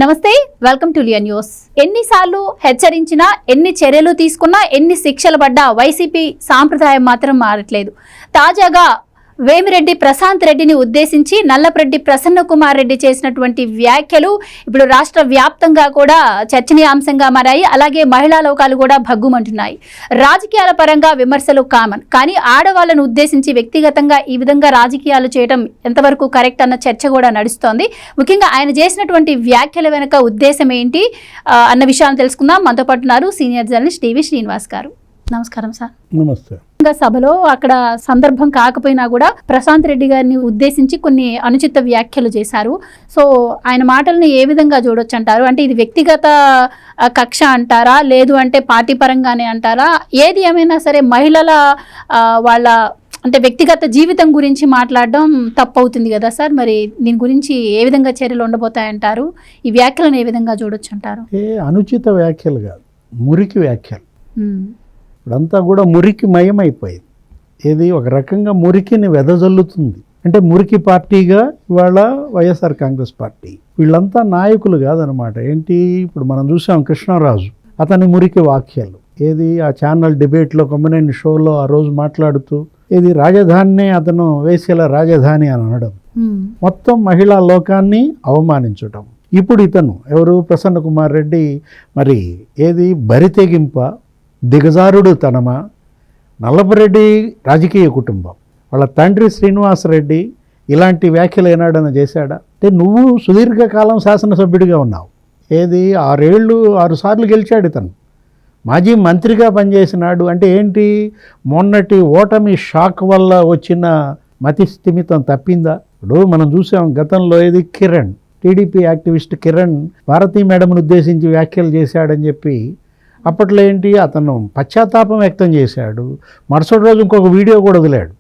నమస్తే, welcome to Liya news. ఎన్నిసార్లు హెచ్చరించినా, ఎన్ని చర్యలు తీసుకున్నా, ఎన్ని శిక్షలు పడ్డా వైసీపీ సాంప్రదాయం మాత్రం మారట్లేదు. తాజాగా వేమిరెడ్డి ప్రశాంత్ రెడ్డిని ఉద్దేశించి నల్లపరెడ్డి ప్రసన్న కుమార్ రెడ్డి చేసినటువంటి వ్యాఖ్యలు ఇప్పుడు రాష్ట్ర వ్యాప్తంగా కూడా చర్చనీయాంశంగా మారాయి. అలాగే మహిళా లోకాలు కూడా భగ్గుమంటున్నాయి. రాజకీయాల పరంగా విమర్శలు కామన్, కానీ ఆడవాళ్లను ఉద్దేశించి వ్యక్తిగతంగా ఈ విధంగా రాజకీయాలు చేయడం ఎంతవరకు కరెక్ట్ అన్న చర్చ కూడా నడుస్తోంది. ముఖ్యంగా ఆయన చేసినటువంటి వ్యాఖ్యల వెనుక ఉద్దేశం ఏంటి అన్న విషయాలను తెలుసుకుందాం. మనతో పాటు ఉన్నారు సీనియర్ జర్నలిస్ట్ టీవీ శ్రీనివాస్ గారు. నమస్కారం సార్. నమస్తే. సభలో అక్కడ సందర్భం కాకపోయినా కూడా ప్రశాంత్ రెడ్డి గారిని ఉద్దేశించి కొన్ని అనుచిత వ్యాఖ్యలు చేశారు. సో ఆయన మాటల్ని ఏ విధంగా చూడొచ్చు అంటారు? అంటే ఇది వ్యక్తిగత కక్ష అంటారా, లేదు అంటే పార్టీ పరంగానే అంటారా? ఏది ఏమైనా సరే మహిళల వాళ్ళ అంటే వ్యక్తిగత జీవితం గురించి మాట్లాడడం తప్పవుతుంది కదా సార్. మరి దీని గురించి ఏ విధంగా చర్యలు ఉండబోతాయంటారు? ఈ వ్యాఖ్యలను ఏ విధంగా చూడొచ్చు అంటారు? అనుచిత వ్యాఖ్యలు కాదు, మురికి వ్యాఖ్యలు. ఇప్పుడంతా కూడా మురికి మయమైపోయింది. ఏది ఒక రకంగా మురికిని వెదజల్లుతుంది. అంటే మురికి పార్టీగా ఇవాళ వైఎస్ఆర్ కాంగ్రెస్ పార్టీ. వీళ్ళంతా నాయకులు కాదనమాట. ఏంటి, ఇప్పుడు మనం చూసాం కృష్ణరాజు, అతని మురికి వాక్యాలు. ఏది ఆ ఛానల్ డిబేట్లో కొమ్మనేని షోలో ఆ రోజు మాట్లాడుతూ ఏది రాజధానినే అతను వేసేల రాజధాని అని అనడం, మొత్తం మహిళా లోకాన్ని అవమానించటం. ఇప్పుడు ఇతను ఎవరు, ప్రసన్న కుమార్ రెడ్డి, మరి ఏది బరితెగింప, దిగజారుడు తనమా, నల్లపరెడ్డి రాజకీయ కుటుంబం, వాళ్ళ తండ్రి శ్రీనివాసరెడ్డి ఇలాంటి వ్యాఖ్యలు ఏనాడైనా చేశాడా? అంటే నువ్వు సుదీర్ఘకాలం శాసనసభ్యుడిగా ఉన్నావు. ఏది 6 సార్లు గెలిచాడు ఇతను. మాజీ మంత్రిగా పనిచేసినాడు. అంటే ఏంటి, మొన్నటి ఓటమి షాక్ వల్ల వచ్చిన మతి స్థిమితం తప్పిందా? ఇప్పుడు మనం చూసాం గతంలో ఏది కిరణ్, టీడీపీ యాక్టివిస్ట్ కిరణ్ భారతీ మేడంను ఉద్దేశించి వ్యాఖ్యలు చేశాడని చెప్పి అప్పట్లో ఏంటి, అతను పశ్చాత్తాపం వ్యక్తం చేశాడు. మరుసటి రోజు ఇంకొక వీడియో కూడా వదిలాడు.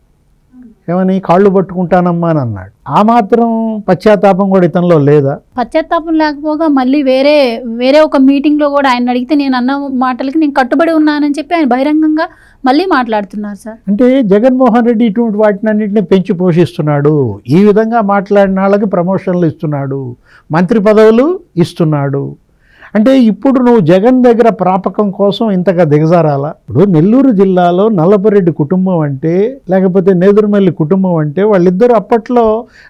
ఏమని, కాళ్ళు పట్టుకుంటానమ్మా అని అన్నాడు. ఆ మాత్రం పశ్చాత్తాపం కూడా ఇతనిలో లేదా? పశ్చాత్తాపం లేకపోగా మళ్ళీ వేరే ఒక మీటింగ్లో కూడా ఆయన అడిగితే నేను అన్న మాటలకి నేను కట్టుబడి ఉన్నానని చెప్పి ఆయన బహిరంగంగా మళ్ళీ మాట్లాడుతున్నారు సార్. అంటే జగన్మోహన్ రెడ్డి ఇటువంటి వాటినన్నింటినీ పెంచి పోషిస్తున్నాడు. ఈ విధంగా మాట్లాడిన వాళ్ళకి ప్రమోషన్లు ఇస్తున్నాడు, మంత్రి పదవులు ఇస్తున్నాడు. అంటే ఇప్పుడు నువ్వు జగన్ దగ్గర ప్రాపకం కోసం ఇంతగా దిగజారాలా? ఇప్పుడు నెల్లూరు జిల్లాలో నల్లపరెడ్డి కుటుంబం అంటే, లేకపోతే నేదురుమల్లి కుటుంబం అంటే, వాళ్ళిద్దరూ అప్పట్లో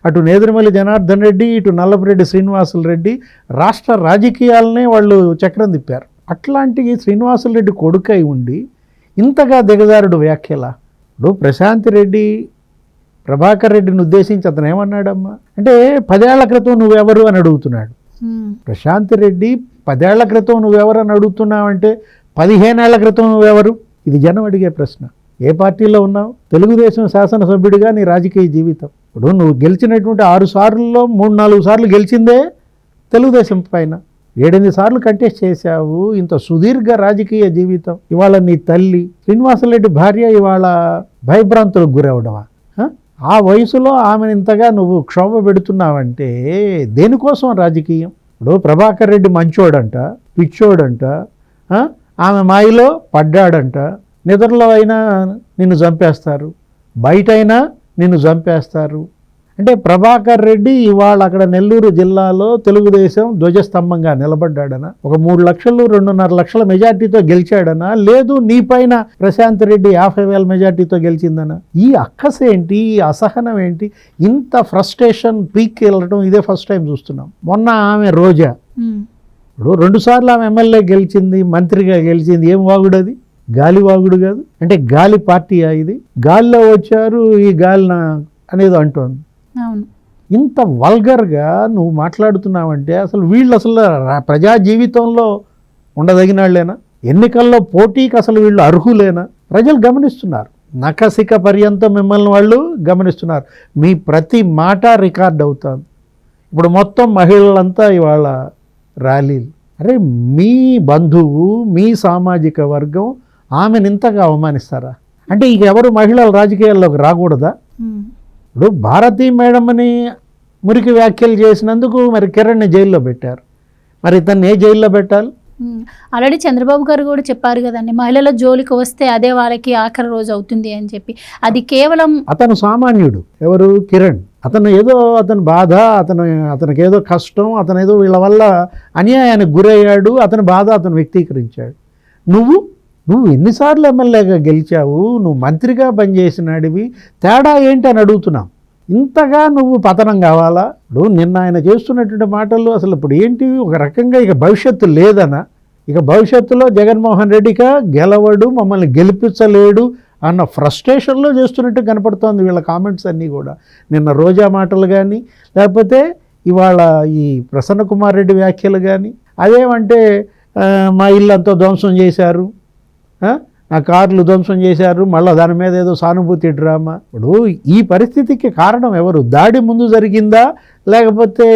అటు నేదురుమల్లి జనార్దన్ రెడ్డి, ఇటు నల్లపరెడ్డి శ్రీనివాసులు రెడ్డి రాష్ట్ర రాజకీయాలనే వాళ్ళు చక్రం తిప్పారు. అట్లాంటి శ్రీనివాసులు రెడ్డి కొడుకై ఉండి ఇంతగా దిగజారుడు వ్యాఖ్యలా? ఇప్పుడు ప్రశాంత్ రెడ్డి ప్రభాకర్ రెడ్డిని ఉద్దేశించి అతను ఏమన్నాడమ్మా అంటే, 10 ఏళ్ల క్రితం నువ్వెవరు అని అడుగుతున్నాడు. ప్రశాంత్ రెడ్డి 10 ఏళ్ల క్రితం నువ్వెవరని అడుగుతున్నావంటే 15 ఏళ్ల క్రితం నువ్వెవరు? ఇది జనం అడిగే ప్రశ్న. ఏ పార్టీలో ఉన్నావు? తెలుగుదేశం శాసనసభ్యుడిగా నీ రాజకీయ జీవితం. ఇప్పుడు నువ్వు గెలిచినటువంటి 6 సార్లలో 3-4 సార్లు గెలిచిందే తెలుగుదేశం పైన. 7-8 సార్లు కంటెస్ట్ చేశావు. ఇంత సుదీర్ఘ రాజకీయ జీవితం. ఇవాళ నీ తల్లి శ్రీనివాసరెడ్డి భార్య ఇవాళ భయభ్రాంతులకు గురవడమా? ఆ వయసులో ఆమెను ఇంతగా నువ్వు క్షోభ పెడుతున్నావంటే దేనికోసం రాజకీయం? ఇప్పుడు ప్రభాకర్ రెడ్డి మంచోడంట, పిచ్చోడంట, ఆమె మాయలో పడ్డాడంట. నిద్రలో అయినా నిన్ను చంపేస్తారు, బయట అయినా నిన్ను చంపేస్తారు. అంటే ప్రభాకర్ రెడ్డి ఇవాళ అక్కడ నెల్లూరు జిల్లాలో తెలుగుదేశం ధ్వజస్తంభంగా నిలబడ్డాడనా? ఒక 3 లక్షలు 2.5 లక్షల మెజార్టీతో గెలిచాడనా? లేదు నీ పైన ప్రశాంత్ రెడ్డి 50,000 మెజార్టీతో గెలిచిందనా? ఈ అక్కసేంటి, ఈ అసహనం ఏంటి? ఇంత ఫ్రస్ట్రేషన్ పీక్ వెళ్ళడం ఇదే ఫస్ట్ టైం చూస్తున్నాం. మొన్న ఆమె రోజా, ఇప్పుడు 2 సార్లు ఆమె ఎమ్మెల్యే గెలిచింది, మంత్రిగా గెలిచింది. ఏం వాగుడు అది? గాలి వాగుడు కాదు. అంటే గాలి పార్టీయా ఇది? గాలిలో వచ్చారు, ఈ గాలిన అనేది అంటోంది. ఇంత వల్గర్గా నువ్వు మాట్లాడుతున్నావంటే అసలు వీళ్ళు అసలు ప్రజా జీవితంలో ఉండదగిన వాళ్ళేనా? ఎన్నికల్లో పోటీకి అసలు వీళ్ళు అర్హులేనా? ప్రజలు గమనిస్తున్నారు, నఖశిఖ పర్యంతం మిమ్మల్ని వాళ్ళు గమనిస్తున్నారు. మీ ప్రతి మాట రికార్డ్ అవుతుంది. ఇప్పుడు మొత్తం మహిళలంతా ఇవాళ ర్యాలీలు. అరే, మీ బంధువు, మీ సామాజిక వర్గం ఆమెను ఇంతగా అవమానిస్తారా? అంటే ఇక ఎవరు మహిళలు రాజకీయాల్లోకి రాకూడదా? ఇప్పుడు భారతీ మేడంని మురికి వ్యాఖ్యలు చేసినందుకు మరి కిరణ్ని జైల్లో పెట్టారు. మరి ఇతన్ని ఏ జైల్లో పెట్టాలి? ఆల్రెడీ చంద్రబాబు గారు కూడా చెప్పారు కదండి, మహిళల జోలికి వస్తే అదే వాళ్ళకి ఆఖరి రోజు అవుతుంది అని చెప్పి. అది కేవలం అతను సామాన్యుడు, ఎవరు కిరణ్, అతను ఏదో అతని బాధ, అతనికి ఏదో కష్టం, అతను ఏదో వీళ్ళ వల్ల అన్యాయానికి గురయ్యాడు, అతని బాధ అతను వ్యక్తీకరించాడు. నువ్వు ఎన్నిసార్లు ఎమ్మెల్యేగా గెలిచావు, నువ్వు మంత్రిగా పనిచేసినాడివి, తేడా ఏంటి అని అడుగుతున్నాం. ఇంతగా నువ్వు పతనం కావాలా? ఇప్పుడు నిన్న ఆయన చేస్తున్నటువంటి మాటలు అసలు ఇప్పుడు ఏంటివి? ఒక రకంగా ఇక భవిష్యత్తు లేదనా, ఇక భవిష్యత్తులో జగన్మోహన్ రెడ్డిగా గెలవడు, మమ్మల్ని గెలిపించలేడు అన్న ఫ్రస్ట్రేషన్లో చేస్తున్నట్టు కనపడుతోంది వీళ్ళ కామెంట్స్ అన్నీ కూడా. నిన్న రోజా మాటలు కానీ, లేకపోతే ఇవాళ ఈ ప్రసన్న కుమార్ రెడ్డి వ్యాఖ్యలు కానీ, అదేమంటే మా ఇల్లు అంతా ధ్వంసం చేశారు, నా కార్లు ధ్వంసం చేశారు, మళ్ళీ దాని మీద ఏదో సానుభూతి డ్రామా. ఇప్పుడు ఈ పరిస్థితికి కారణం ఎవరు? దాడి ముందు జరిగిందా, లేకపోతే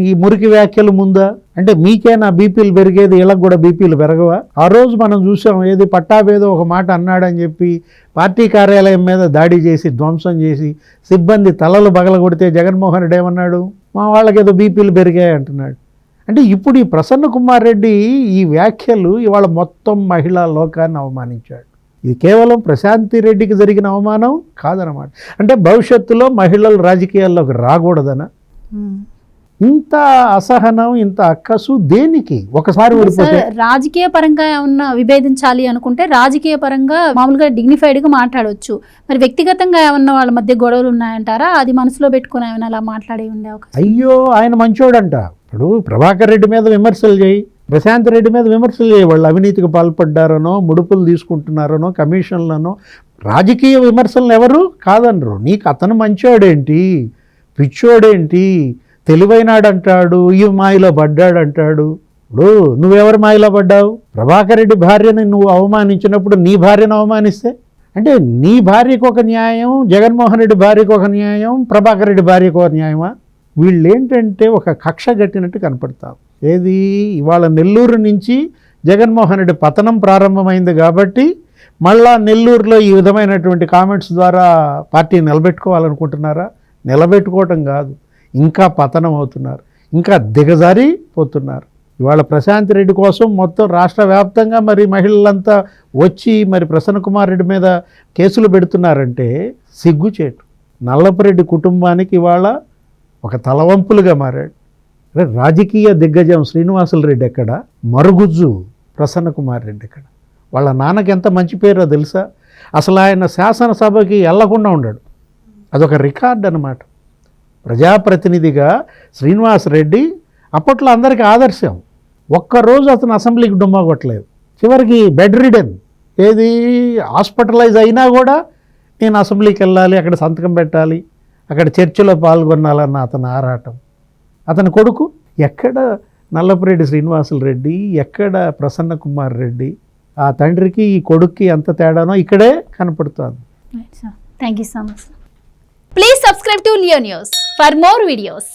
ఈ మురికి వ్యాఖ్యలు ముందా? అంటే మీకేనా బీపీలు పెరిగేది, వీళ్ళకి కూడా బీపీలు పెరగవా? ఆ రోజు మనం చూసాం, ఏది పట్టాభేదో ఒక మాట అన్నాడని చెప్పి పార్టీ కార్యాలయం మీద దాడి చేసి ధ్వంసం చేసి సిబ్బంది తలలు పగలగొడితే జగన్మోహన్ రెడ్డి ఏమన్నాడు? మా వాళ్ళకి ఏదో బీపీలు పెరిగాయి అంటున్నాడు. అంటే ఇప్పుడు ఈ ప్రసన్న కుమార్ రెడ్డి ఈ వ్యాఖ్యలు ఇవాళ మొత్తం మహిళా లోకాన్ని అవమానించాడు. ఇది కేవలం ప్రశాంతి రెడ్డికి జరిగిన అవమానం కాదనమాట. అంటే భవిష్యత్తులో మహిళలు రాజకీయాల్లోకి రాకూడదనా? ఇంత అసహనం, ఇంత అక్కసు దేనికి? ఒకసారి ఓడిపోతే రాజకీయ పరంగా ఏమన్నా విభేదించాలి అనుకుంటే రాజకీయ పరంగా మామూలుగా డిగ్నిఫైడ్గా మాట్లాడవచ్చు. మరి వ్యక్తిగతంగా ఏమన్నా వాళ్ళ మధ్య గొడవలు ఉన్నాయంటారా? అది మనసులో పెట్టుకుని ఏమైనా అలా మాట్లాడి ఉండే అవకాశం? అయ్యో, ఆయన మంచోడంట. ఇప్పుడు ప్రభాకర్ రెడ్డి మీద విమర్శలు చేయి, ప్రశాంత్ రెడ్డి మీద విమర్శలు చేయి, వాళ్ళు అవినీతికి పాల్పడ్డారనో, ముడుపులు తీసుకుంటున్నారనో, కమిషన్లనో. రాజకీయ విమర్శలను ఎవరు కాదనరు. నీకు అతను మంచోడేంటి, పిచ్చోడేంటి, తెలివైనాడంటాడు, ఈ మాయలో పడ్డాడంటాడు. ఇప్పుడు నువ్వెవరి మాయలో పడ్డావు? ప్రభాకర్ రెడ్డి భార్యని నువ్వు అవమానించినప్పుడు నీ భార్యను అవమానిస్తే, అంటే నీ భార్యకు ఒక న్యాయం, జగన్మోహన్ రెడ్డి భార్యకు ఒక న్యాయం, ప్రభాకర్ రెడ్డి భార్యకు ఒక న్యాయమా? వీళ్ళు ఏంటంటే ఒక కక్ష కట్టినట్టు కనపడతారు. ఏది? ఇవాళ నెల్లూరు నుంచి జగన్మోహన్ రెడ్డి పతనం ప్రారంభమైంది కాబట్టి మళ్ళా నెల్లూరులో ఈ విధమైనటువంటి కామెంట్స్ ద్వారా పార్టీ నిలబెట్టుకోవాలనుకుంటున్నారా? నిలబెట్టుకోవటం కాదు, ఇంకా పతనం అవుతున్నారు, ఇంకా దిగజారిపోతున్నారు. ఇవాళ ప్రశాంత్ రెడ్డి కోసం మొత్తం రాష్ట్ర వ్యాప్తంగా మరి మహిళలంతా వచ్చి మరి ప్రసన్న కుమార్ రెడ్డి మీద కేసులు పెడుతున్నారంటే సిగ్గుచేటు. నల్లపురెడ్డి కుటుంబానికి ఇవాళ ఒక తలవంపులుగా మారాడు. రాజకీయ దిగ్గజం శ్రీనివాసులు రెడ్డి ఎక్కడ, మరుగుజ్జు ప్రసన్న కుమార్ రెడ్డి ఎక్కడ? వాళ్ళ నాన్నకి ఎంత మంచి పేరో తెలుసా? అసలు ఆయన శాసనసభకి వెళ్లకుండా ఉన్నాడు. అదొక రికార్డ్ అన్నమాట. ప్రజాప్రతినిధిగా శ్రీనివాసరెడ్డి అప్పట్లో అందరికీ ఆదర్శం. ఒక్కరోజు అతను అసెంబ్లీకి డుమ్మా కొట్టలేదు. చివరికి బెడ్ రిడెన్, ఏది హాస్పిటలైజ్ అయినా కూడా నేను అసెంబ్లీకి వెళ్ళాలి, అక్కడ సంతకం పెట్టాలి, అక్కడ చర్చలో పాల్గొనాలన్న అతని ఆరాటం. అతని కొడుకు ఎక్కడ? నల్లపురెడ్డి శ్రీనివాసులు రెడ్డి, ఎక్కడ ప్రసన్న కుమార్ రెడ్డి? ఆ తండ్రికి ఈ కొడుక్కి ఎంత తేడానో ఇక్కడే కనపడుతుంది. Thank you so much. Please subscribe to Leo news for more videos.